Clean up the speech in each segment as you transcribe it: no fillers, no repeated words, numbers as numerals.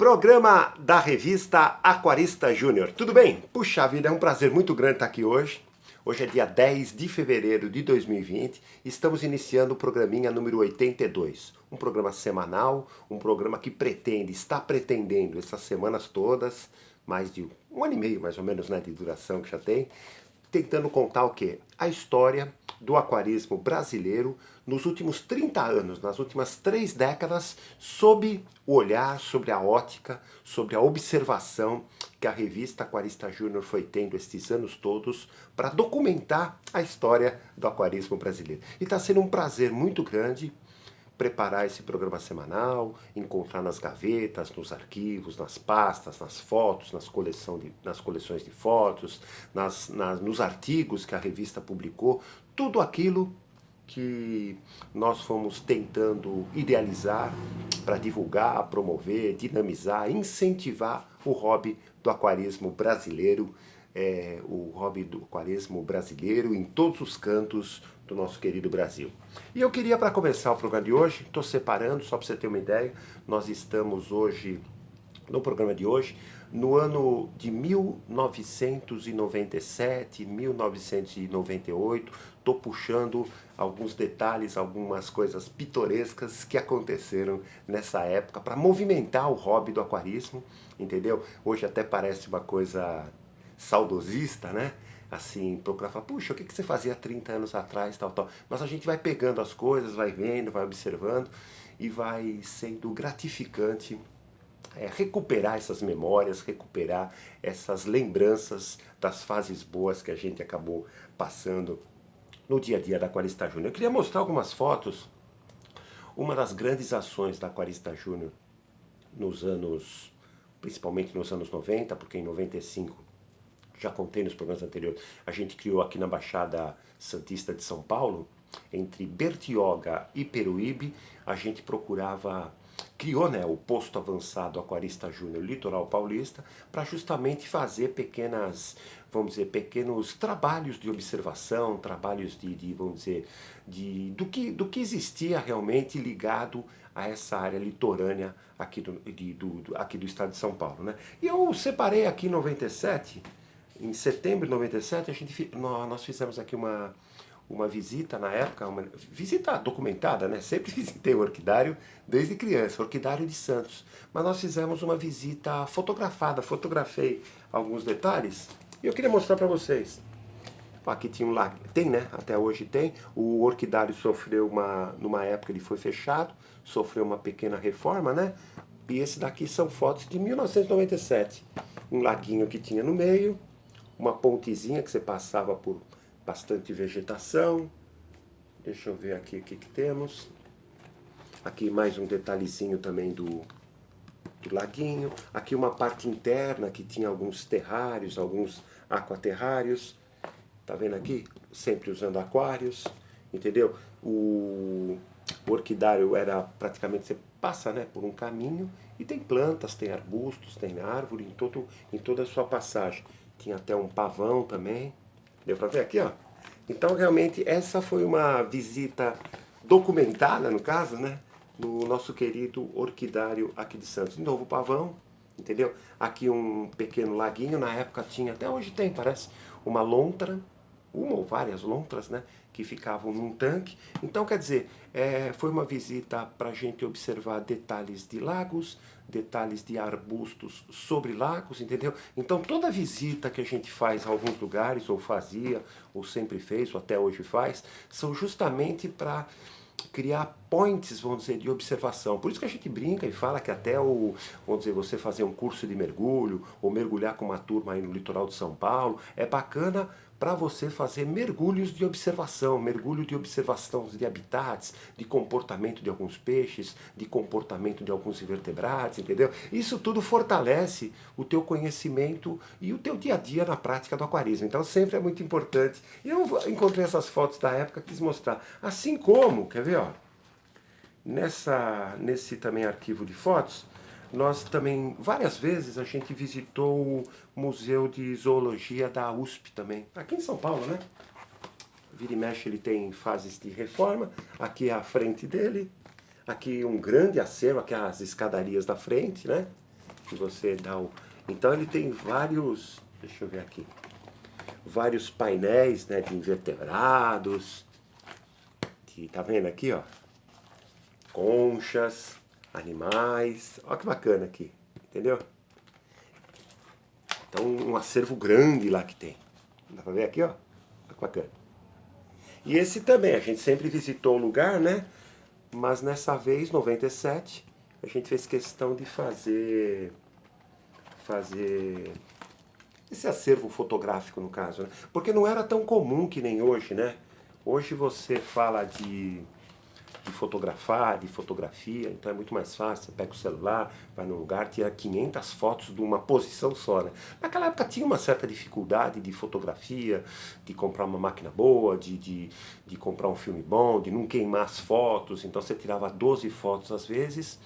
Programa da revista Aquarista Júnior. Tudo bem? Puxa vida, é um prazer muito grande estar aqui hoje. Hoje é dia 10 de fevereiro de 2020. Estamos iniciando o programinha número 82. Um programa semanal, um programa que está pretendendo essas semanas todas, mais de um ano e meio mais ou menos, né, de duração que já tem, tentando contar o quê? A história do aquarismo brasileiro nos últimos 30 anos, nas últimas 3 décadas, sob o olhar, sobre a ótica, sobre a observação que a revista Aquarista Júnior foi tendo estes anos todos para documentar a história do aquarismo brasileiro. E está sendo um prazer muito grande preparar esse programa semanal, encontrar nas gavetas, nos arquivos, nas pastas, nas fotos, nas coleções de fotos, nos artigos que a revista publicou, tudo aquilo que nós fomos tentando idealizar para divulgar, promover, dinamizar, incentivar o hobby do aquarismo brasileiro, o hobby do aquarismo brasileiro em todos os cantos do nosso querido Brasil. E eu queria, para começar o programa de hoje, estou separando, só para você ter uma ideia, nós estamos hoje, no programa de hoje, no ano de 1997, 1998, estou puxando alguns detalhes, algumas coisas pitorescas que aconteceram nessa época para movimentar o hobby do aquarismo, entendeu? Hoje até parece uma coisa saudosista, né? Assim, procurar falar, puxa, o que você fazia 30 anos atrás, tal, tal. Mas a gente vai pegando as coisas, vai vendo, vai observando e vai sendo gratificante recuperar essas memórias, recuperar essas lembranças das fases boas que a gente acabou passando no dia a dia da Aquarista Júnior. Eu queria mostrar algumas fotos. Uma das grandes ações da Aquarista Júnior principalmente nos anos 90, porque em 95 já contei nos programas anteriores, a gente criou aqui na Baixada Santista de São Paulo, entre Bertioga e Peruíbe, a gente criou, né, o posto avançado Aquarista Júnior Litoral Paulista, para justamente fazer pequenos trabalhos de observação, trabalhos do que existia realmente ligado a essa área litorânea aqui do estado de São Paulo, né? E eu separei aqui em 97. Em setembro de 97, nós fizemos aqui uma visita na época, uma visita documentada, né? Sempre visitei o orquidário desde criança, orquidário de Santos. Mas nós fizemos uma visita fotografada, fotografei alguns detalhes e eu queria mostrar para vocês. Aqui tinha tem, né? Até hoje tem. O orquidário sofreu numa época ele foi fechado, sofreu uma pequena reforma, né? E esse daqui são fotos de 1997. Um laguinho que tinha no meio, uma pontezinha que você passava por bastante vegetação. Deixa eu ver aqui o que temos. Aqui mais um detalhezinho também do laguinho. Aqui uma parte interna que tinha alguns terrários, alguns aquaterrários. Tá vendo aqui? Sempre usando aquários, entendeu? O orquidário era praticamente, você passa, né, por um caminho e tem plantas, tem arbustos, tem árvore em toda a sua passagem. Tinha até um pavão também. Deu pra ver aqui, ó? Então, realmente, essa foi uma visita documentada, no caso, né? No nosso querido orquidário aqui de Santos. De novo, pavão, entendeu? Aqui um pequeno laguinho. Na época tinha, até hoje tem, parece, uma lontra. Uma ou várias lontras, né? Que ficavam num tanque. Então, quer dizer, foi uma visita para a gente observar detalhes de lagos, detalhes de arbustos sobre lagos, entendeu? Então, toda visita que a gente faz a alguns lugares, ou fazia, ou sempre fez, ou até hoje faz, são justamente para criar points, vamos dizer, de observação. Por isso que a gente brinca e fala que até você fazer um curso de mergulho, ou mergulhar com uma turma aí no litoral de São Paulo, é bacana para você fazer mergulho de observação de habitats, de comportamento de alguns peixes, de comportamento de alguns invertebrados, entendeu? Isso tudo fortalece o teu conhecimento e o teu dia a dia na prática do aquarismo. Então sempre é muito importante. E eu encontrei essas fotos da época, quis mostrar. Assim como, quer ver, ó, nesse também arquivo de fotos, nós também, várias vezes, a gente visitou o Museu de Zoologia da USP também, aqui em São Paulo, né? Vira e mexe, ele tem fases de reforma. Aqui é a frente dele, aqui um grande acervo, aqui as escadarias da frente, né? que você dá o... Então ele tem vários, deixa eu ver aqui, vários painéis, né, de invertebrados, que tá vendo aqui, ó, conchas, animais, olha que bacana aqui, entendeu? Então um acervo grande lá que tem, dá pra ver aqui, ó, olha que bacana. E esse também, a gente sempre visitou o lugar, né? Mas nessa vez, 97, a gente fez questão de fazer esse acervo fotográfico no caso, né? Porque não era tão comum que nem hoje, né? Hoje você fala de fotografar, de fotografia, então é muito mais fácil, você pega o celular, vai no lugar, tira 500 fotos de uma posição só, né? Naquela época tinha uma certa dificuldade de fotografia, de comprar uma máquina boa, de comprar um filme bom, de não queimar as fotos, então você tirava 12 fotos às vezes,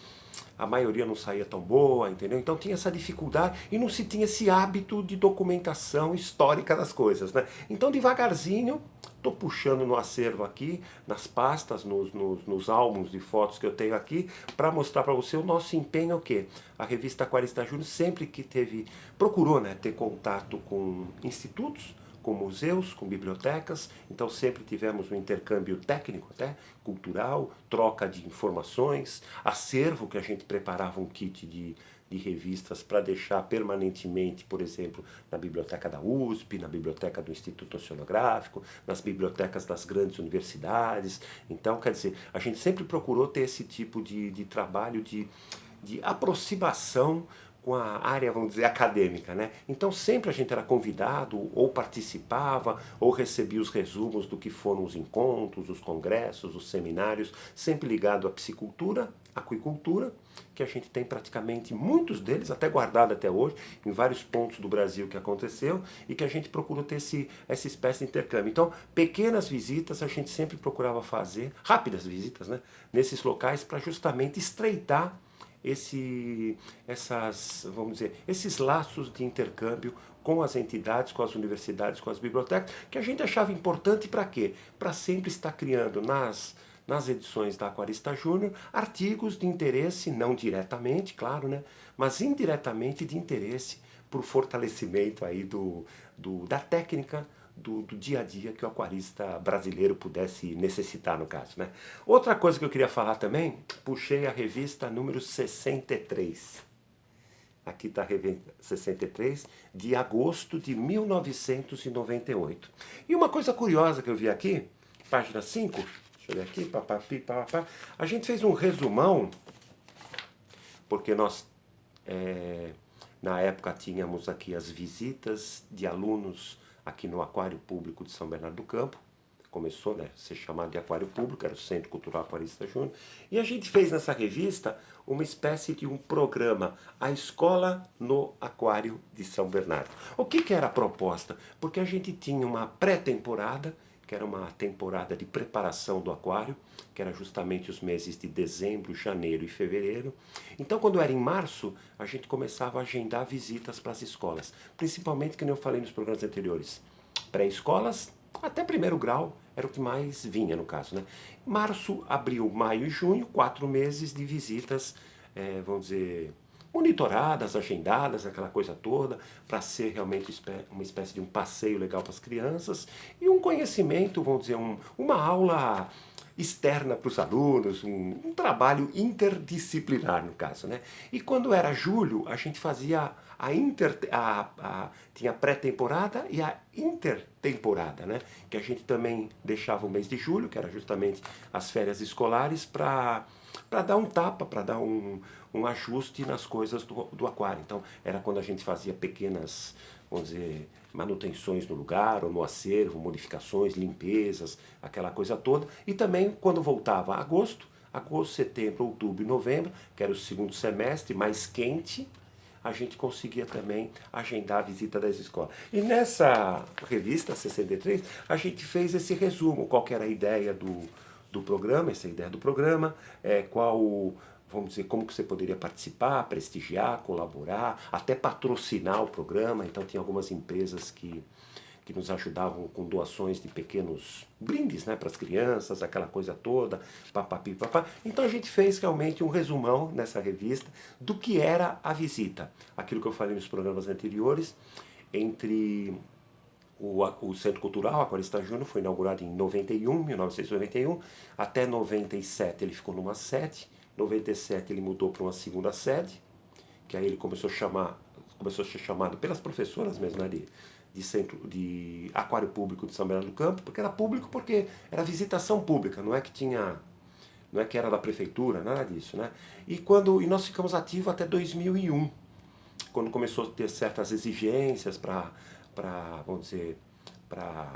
a maioria não saía tão boa, entendeu? Então tinha essa dificuldade e não se tinha esse hábito de documentação histórica das coisas, né? Então devagarzinho, tô puxando no acervo aqui, nas pastas, nos álbuns de fotos que eu tenho aqui, para mostrar para você o nosso empenho, o quê? A revista Aquarista Júnior sempre que procurou, né, ter contato com institutos, com museus, com bibliotecas, então sempre tivemos um intercâmbio técnico, até cultural, troca de informações, acervo que a gente preparava um kit de revistas para deixar permanentemente, por exemplo, na biblioteca da USP, na biblioteca do Instituto Oceanográfico, nas bibliotecas das grandes universidades. Então, quer dizer, a gente sempre procurou ter esse tipo de trabalho de aproximação com a área, vamos dizer, acadêmica, né? Então sempre a gente era convidado, ou participava, ou recebia os resumos do que foram os encontros, os congressos, os seminários, sempre ligado à piscicultura, aquicultura, que a gente tem praticamente muitos deles, até guardado até hoje, em vários pontos do Brasil que aconteceu, e que a gente procurou ter essa espécie de intercâmbio. Então, pequenas visitas a gente sempre procurava fazer, rápidas visitas, né? Nesses locais, para justamente estreitar vamos dizer, esses laços de intercâmbio com as entidades, com as universidades, com as bibliotecas, que a gente achava importante para quê? Para sempre estar criando nas edições da Aquarista Júnior artigos de interesse, não diretamente, claro, né? Mas indiretamente de interesse para o fortalecimento aí da técnica, do dia a dia que o aquarista brasileiro pudesse necessitar, no caso, né? Outra coisa que eu queria falar também, puxei a revista número 63. Aqui está a revista 63, de agosto de 1998. E uma coisa curiosa que eu vi aqui, página 5, deixa eu ver aqui, papapi, papapá, a gente fez um resumão, porque nós, na época, tínhamos aqui as visitas de alunos aqui no Aquário Público de São Bernardo do Campo. Começou, né, a ser chamado de Aquário Público, era o Centro Cultural Aquarista Júnior. E a gente fez nessa revista uma espécie de um programa, A Escola no Aquário de São Bernardo. O que era a proposta? Porque a gente tinha uma pré-temporada, que era uma temporada de preparação do aquário, que era justamente os meses de dezembro, janeiro e fevereiro. Então, quando era em março, a gente começava a agendar visitas para as escolas, principalmente, que nem eu falei nos programas anteriores, pré-escolas, até primeiro grau, era o que mais vinha no caso, né? Março, abril, maio e junho, 4 meses de visitas, vamos dizer, monitoradas, agendadas, aquela coisa toda, para ser realmente uma espécie de um passeio legal para as crianças e um conhecimento, vamos dizer, uma aula externa para os alunos, um trabalho interdisciplinar no caso, né? E quando era julho, a gente fazia tinha a pré-temporada e a intertemporada, né? Que a gente também deixava o mês de julho, que era justamente as férias escolares, para dar um tapa, para dar um ajuste nas coisas do aquário. Então, era quando a gente fazia pequenas, vamos dizer, manutenções no lugar ou no acervo, modificações, limpezas, aquela coisa toda. E também quando voltava agosto, setembro, outubro e novembro, que era o segundo semestre, mais quente, a gente conseguia também agendar a visita das escolas. E nessa revista 63, a gente fez esse resumo, qual que era a ideia do programa, essa ideia do programa, vamos dizer, como que você poderia participar, prestigiar, colaborar, até patrocinar o programa. Então tinha algumas empresas que que nos ajudavam com doações de pequenos brindes, né, para as crianças, aquela coisa toda, papapi, papá. Então a gente fez realmente um resumão nessa revista do que era a visita. Aquilo que eu falei nos programas anteriores, entre o Centro Cultural Aquarista Júnior foi inaugurado em 1991, até 97 ele ficou numa sede, 97 ele mudou para uma segunda sede, que aí ele começou a ser chamado pelas professoras mesmo, né, de centro de aquário público de São Bernardo do Campo, porque era público, porque era visitação pública, não é que era da prefeitura, nada disso, né? E nós ficamos ativos até 2001, quando começou a ter certas exigências vamos dizer, para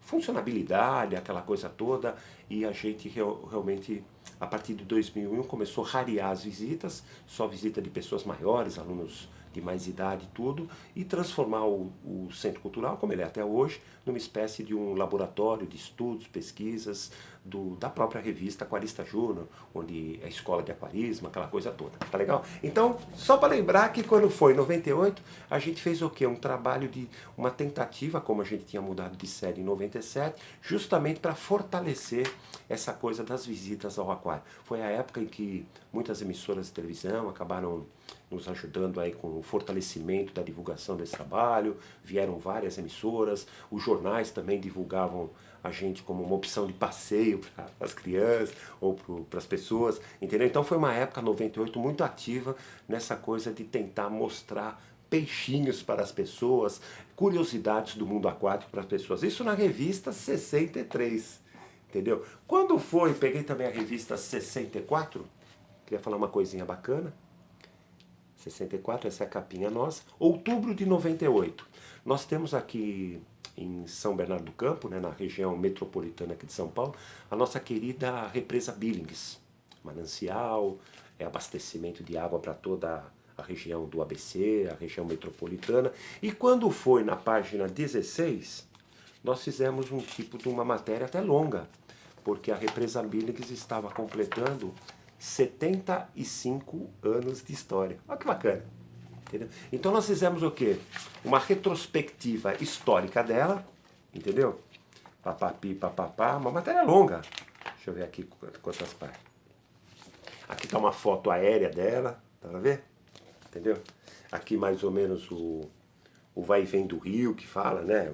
funcionabilidade, aquela coisa toda, e a gente realmente, a partir de 2001, começou a rarear as visitas, só visita de pessoas maiores, alunos de mais idade e tudo, e transformar o Centro Cultural, como ele é até hoje, numa espécie de um laboratório de estudos, pesquisas, da própria revista Aquarista Júnior, onde é escola de aquarismo, aquela coisa toda, tá legal? Então, só para lembrar que quando foi em 98, a gente fez o quê? Um trabalho uma tentativa, como a gente tinha mudado de série em 97, justamente para fortalecer essa coisa das visitas ao aquário. Foi a época em que muitas emissoras de televisão acabaram nos ajudando aí com o fortalecimento da divulgação desse trabalho, vieram várias emissoras, os jornais também divulgavam a gente como uma opção de passeio para as crianças ou para as pessoas, entendeu? Então foi uma época, 98, muito ativa nessa coisa de tentar mostrar peixinhos para as pessoas, curiosidades do mundo aquático para as pessoas. Isso na revista 63, entendeu? Quando foi, peguei também a revista 64, queria falar uma coisinha bacana. 64, essa é a capinha nossa. Outubro de 98. Nós temos aqui em São Bernardo do Campo, né, na região metropolitana aqui de São Paulo, a nossa querida represa Billings. Manancial, abastecimento de água para toda a região do ABC, a região metropolitana. E quando foi na página 16, nós fizemos um tipo de uma matéria até longa, porque a represa Billings estava completando 75 anos de história. Olha que bacana. Entendeu? Então nós fizemos o quê? Uma retrospectiva histórica dela, entendeu? Papapi, papapá, uma matéria longa. Deixa eu ver aqui quantas páginas. Aqui está uma foto aérea dela, dá pra ver? Entendeu? Aqui mais ou menos o vai e vem do rio, que fala, né?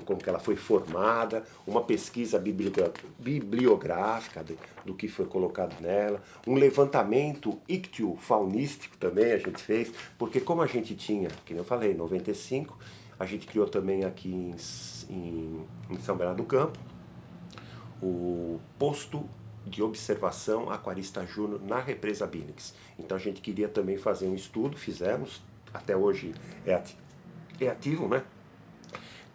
Como que ela foi formada, uma pesquisa bibliográfica do que foi colocado nela, um levantamento ictiofaunístico também a gente fez, porque como a gente tinha, como eu falei, em 95, a gente criou também aqui em São Bernardo do Campo, o posto de observação Aquarista Júnior na represa Billings. Então a gente queria também fazer um estudo, fizemos, até hoje é ativo, né?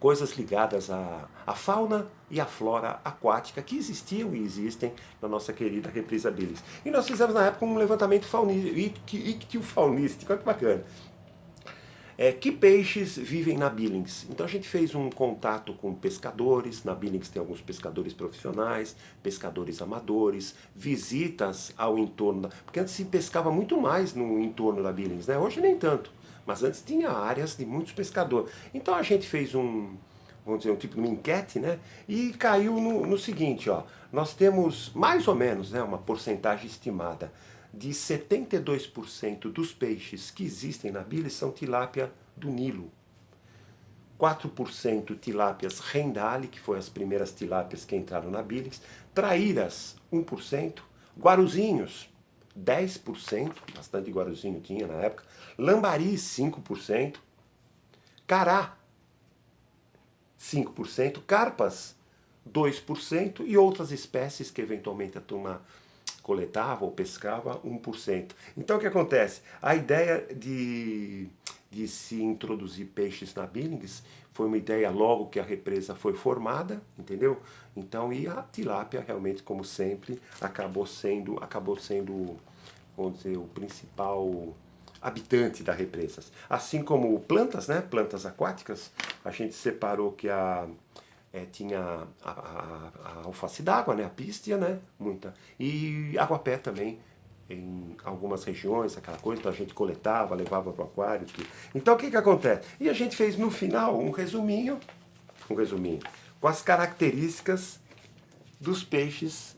Coisas ligadas à fauna e à flora aquática que existiam e existem na nossa querida represa Billings. E nós fizemos na época um levantamento ictiofaunístico, olha que bacana. Que peixes vivem na Billings? Então a gente fez um contato com pescadores, na Billings tem alguns pescadores profissionais, pescadores amadores, visitas ao entorno, porque antes se pescava muito mais no entorno da Billings, né? Hoje nem tanto. Mas antes tinha áreas de muitos pescadores. Então a gente fez vamos dizer, um tipo de uma enquete, né? E caiu no seguinte, ó. Nós temos mais ou menos, né, uma porcentagem estimada de 72% dos peixes que existem na Billings são tilápia do Nilo. 4% tilápias rendale, que foram as primeiras tilápias que entraram na Billings. Traíras, 1%. Guaruzinhos, 10%, bastante guaruzinho tinha na época. Lambari, 5%. Cará, 5%. Carpas, 2%. E outras espécies que eventualmente a turma coletava ou pescava, 1%. Então o que acontece? A ideia de se introduzir peixes na Billings foi uma ideia logo que a represa foi formada, entendeu? Então, e a tilápia realmente, como sempre, acabou sendo, vamos dizer, o principal habitante da represa. Assim como plantas, né? Plantas aquáticas, a gente separou que tinha a alface d'água, né? A pístia, né? Muita. E aguapé também em algumas regiões, aquela coisa, então a gente coletava, levava para o aquário. Tudo. Então o que acontece? E a gente fez no final um resuminho, com as características dos peixes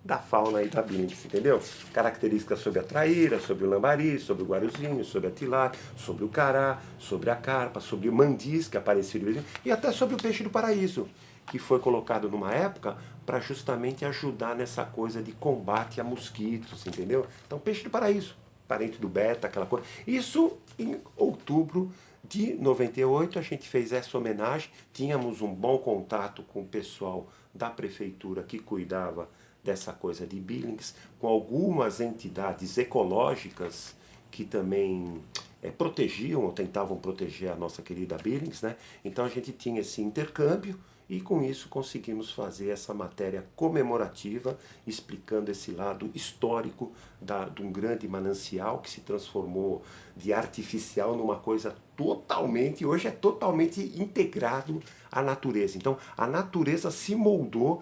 da fauna aí da Billings, entendeu? Características sobre a traíra, sobre o lambari, sobre o guaruzinho, sobre a tilápia, sobre o cará, sobre a carpa, sobre o mandis, que apareceu de vez em quando, e até sobre o peixe do paraíso, que foi colocado numa época para justamente ajudar nessa coisa de combate a mosquitos, entendeu? Então, peixe do paraíso, parente do beta, aquela coisa. Isso em outubro de 98 a gente fez essa homenagem, tínhamos um bom contato com o pessoal da prefeitura que cuidava dessa coisa de Billings, com algumas entidades ecológicas que também protegiam ou tentavam proteger a nossa querida Billings, né? Então a gente tinha esse intercâmbio e com isso conseguimos fazer essa matéria comemorativa, explicando esse lado histórico de um grande manancial que se transformou de artificial numa coisa totalmente, hoje é totalmente integrado à natureza. Então a natureza se moldou.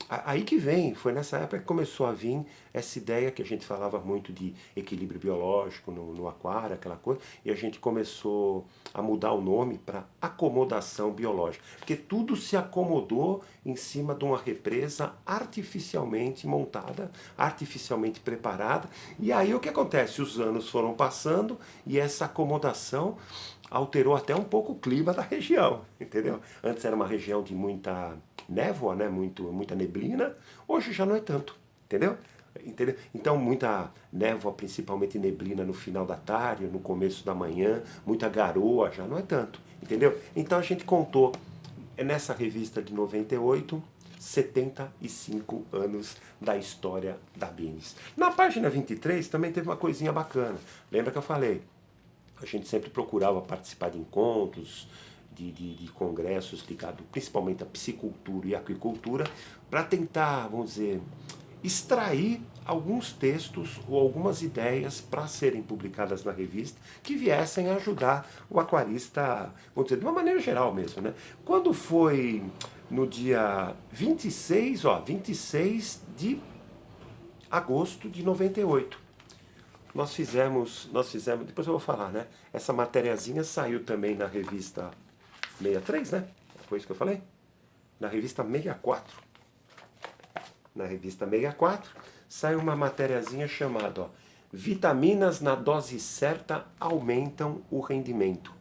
Aí que vem, foi nessa época que começou a vir essa ideia que a gente falava muito de equilíbrio biológico no aquário, aquela coisa, e a gente começou a mudar o nome para acomodação biológica, porque tudo se acomodou em cima de uma represa artificialmente montada, artificialmente preparada, e aí o que acontece? Os anos foram passando e essa acomodação alterou até um pouco o clima da região, entendeu? Antes era uma região de muita névoa, né? Muita neblina, hoje já não é tanto, entendeu? Entendeu? Então muita névoa, principalmente neblina no final da tarde, no começo da manhã, muita garoa, já não é tanto, entendeu? Então a gente contou nessa revista de 98, 75 anos da história da Billings. Na página 23 também teve uma coisinha bacana. Lembra que eu falei? A gente sempre procurava participar de encontros, de congressos ligados principalmente à piscicultura e aquicultura, para tentar, vamos dizer, extrair alguns textos ou algumas ideias para serem publicadas na revista que viessem a ajudar o aquarista, vamos dizer, de uma maneira geral mesmo, né? Quando foi no dia 26 de agosto de 98, nós fizemos, depois eu vou falar, né? Essa matériazinha saiu também na revista 63, né? Foi isso que eu falei? Na revista 64. Na revista 64 saiu uma matériazinha chamada, ó, Vitaminas na dose certa aumentam o rendimento.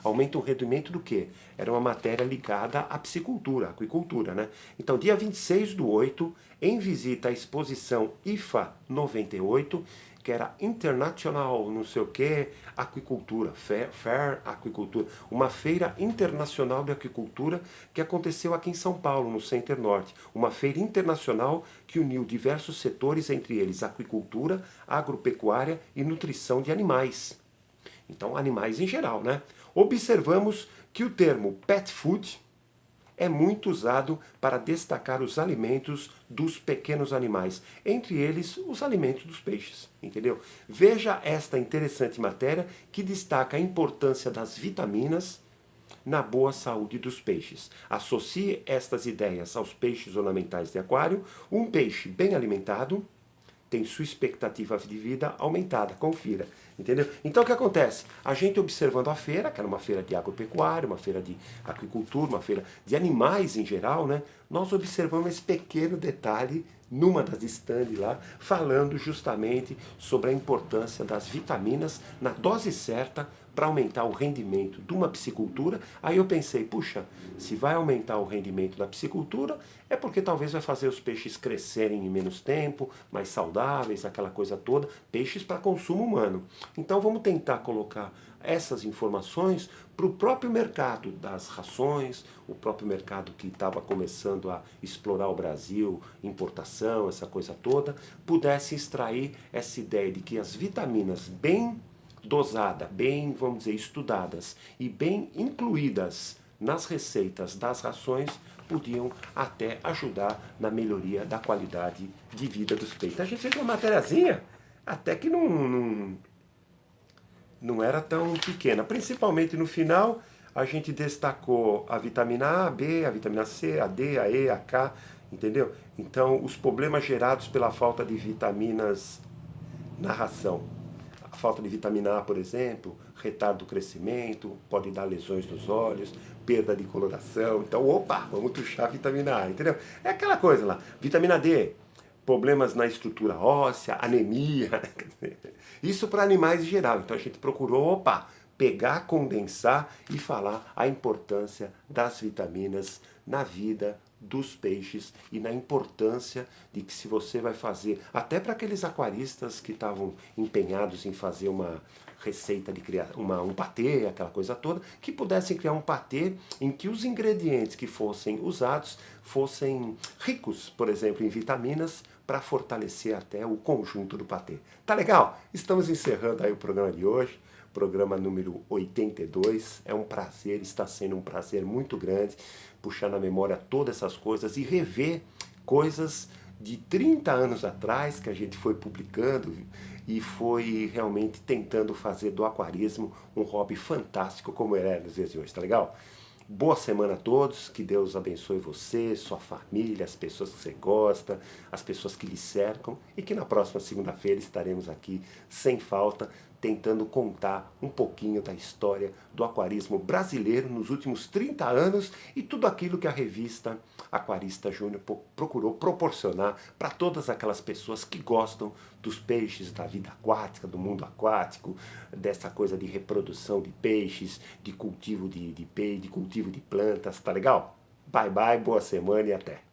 Aumenta o rendimento do quê? Era uma matéria ligada à piscicultura, à aquicultura, né? Então, dia 26/8, em visita à exposição IFA 98, que era International não sei o que, Aquicultura, Fair Aquicultura, uma feira internacional de aquicultura que aconteceu aqui em São Paulo, no Center Norte. Uma feira internacional que uniu diversos setores, entre eles aquicultura, agropecuária e nutrição de animais. Então, animais em geral, né? Observamos que o termo pet food é muito usado para destacar os alimentos dos pequenos animais, entre eles os alimentos dos peixes, entendeu? Veja esta interessante matéria que destaca a importância das vitaminas na boa saúde dos peixes. Associe estas ideias aos peixes ornamentais de aquário. Um peixe bem alimentado tem sua expectativa de vida aumentada, confira, entendeu? Então o que acontece? A gente observando a feira, que era uma feira de agropecuária, uma feira de aquicultura, uma feira de animais em geral, né? Nós observamos esse pequeno detalhe numa das stands lá, falando justamente sobre a importância das vitaminas na dose certa para aumentar o rendimento de uma piscicultura. Aí eu pensei, puxa, se vai aumentar o rendimento da piscicultura, é porque talvez vai fazer os peixes crescerem em menos tempo, mais saudáveis, aquela coisa toda, peixes para consumo humano. Então vamos tentar colocar essas informações para o próprio mercado das rações, o próprio mercado que estava começando a explorar o Brasil, importação, essa coisa toda, pudesse extrair essa ideia de que as vitaminas bem dosadas, bem, vamos dizer, estudadas e bem incluídas nas receitas das rações, podiam até ajudar na melhoria da qualidade de vida dos peixes. A gente fez uma matériazinha até que não era tão pequena. Principalmente no final, a gente destacou a vitamina A, a B, a vitamina C, a D, a E, a K, entendeu? Então, os problemas gerados pela falta de vitaminas narração. A falta de vitamina A, por exemplo, retarda o crescimento, pode dar lesões nos olhos, perda de coloração. Então, opa, vamos tuchar a vitamina A, entendeu? É aquela coisa lá. Vitamina D, problemas na estrutura óssea, anemia. Isso para animais em geral. Então a gente procurou, opa, pegar, condensar e falar a importância das vitaminas na vida dos peixes e na importância de que se você vai fazer, até para aqueles aquaristas que estavam empenhados em fazer uma receita de criar um patê, aquela coisa toda, que pudessem criar um patê em que os ingredientes que fossem usados fossem ricos, por exemplo, em vitaminas, para fortalecer até o conjunto do patê. Tá legal? Estamos encerrando aí o programa de hoje, programa número 82. É um prazer, está sendo um prazer muito grande puxar na memória todas essas coisas e rever coisas de 30 anos atrás que a gente foi publicando e foi realmente tentando fazer do aquarismo um hobby fantástico como ele é nos dias de hoje, tá legal? Boa semana a todos, que Deus abençoe você, sua família, as pessoas que você gosta, as pessoas que lhe cercam e que na próxima segunda-feira estaremos aqui sem falta tentando contar um pouquinho da história do aquarismo brasileiro nos últimos 30 anos e tudo aquilo que a revista Aquarista Júnior procurou proporcionar para todas aquelas pessoas que gostam dos peixes, da vida aquática, do mundo aquático, dessa coisa de reprodução de peixes, de cultivo de peixe, de cultivo de plantas, tá legal? Bye bye, boa semana e até!